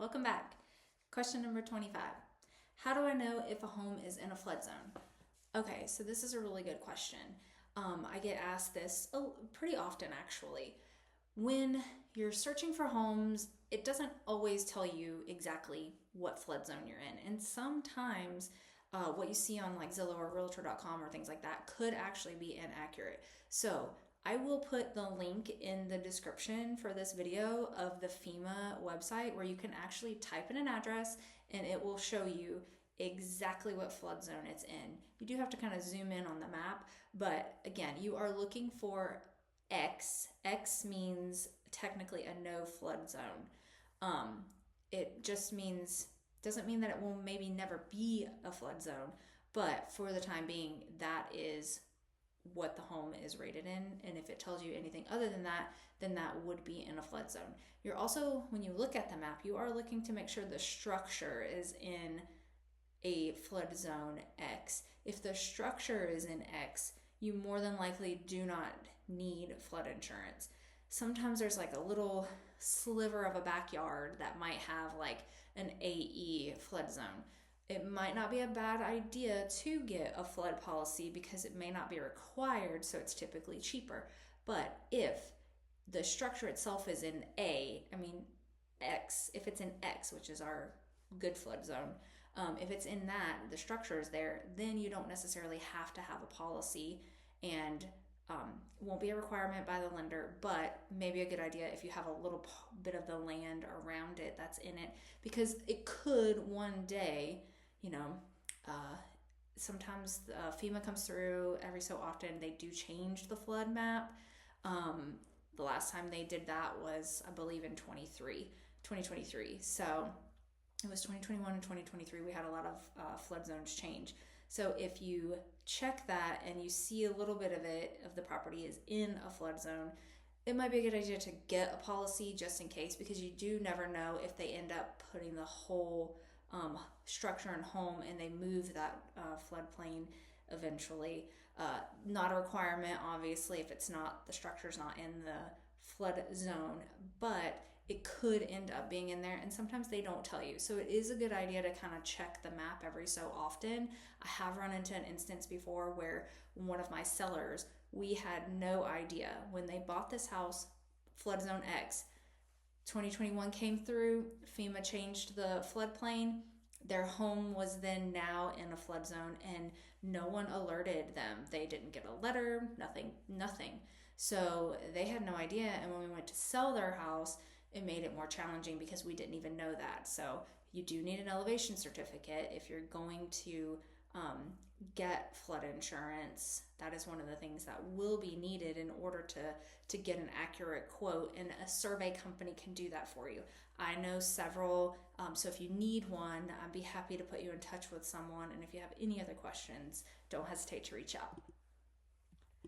welcome back. Question number 25. How do I know if a home is in a flood zone? Okay, so this is a really good question. I get asked this pretty often actually. When you're searching for homes, it doesn't always tell you exactly what flood zone you're in. And sometimes what you see on like Zillow or Realtor.com or things like that could actually be inaccurate. So I will put the link in the description for this video of the FEMA website where you can actually type in an address and it will show you exactly what flood zone it's in. You do have to kind of zoom in on the map, but again, you are looking for X. X means technically a no flood zone. It just means, doesn't mean that it will maybe never be a flood zone, but for the time being, that is what the home is rated in. And if it tells you anything other than that, then that would be in a flood zone. You're also, when you look at the map, you are looking to make sure the structure is in a flood zone X. If the structure is in X, you more than likely do not need flood insurance. Sometimes there's like a little sliver of a backyard that might have like an AE flood zone. It might not be a bad idea to get a flood policy because it may not be required, so it's typically cheaper. But if the structure itself is in X, if it's in X, which is our good flood zone, if it's in that, the structure is there, then you don't necessarily have to have a policy, and won't be a requirement by the lender, but maybe a good idea if you have a little bit of the land around it that's in it, because it could one day, sometimes FEMA comes through every so often. They do change the flood map. The last time they did that was, I believe, in 2023. So it was 2021 and 2023. We had a lot of flood zones change. So if you check that and you see a little bit of the property is in a flood zone, it might be a good idea to get a policy just in case, because you do never know if they end up putting the whole structure and home and they move that floodplain eventually. Not a requirement, obviously, if it's not, the structure's not in the flood zone, but it could end up being in there, and sometimes they don't tell you. So it is a good idea to kind of check the map every so often. I have run into an instance before where one of my sellers, we had no idea when they bought this house, flood zone X, 2021 came through, FEMA changed the floodplain. Their home was then now in a flood zone and no one alerted them. They didn't get a letter, nothing. So they had no idea, and when we went to sell their house, it made it more challenging because we didn't even know that. So you do need an elevation certificate if you're going to get flood insurance. That is one of the things that will be needed in order to get an accurate quote, and a survey company can do that for you. I know several, so if you need one, I'd be happy to put you in touch with someone. And if you have any other questions, don't hesitate to reach out.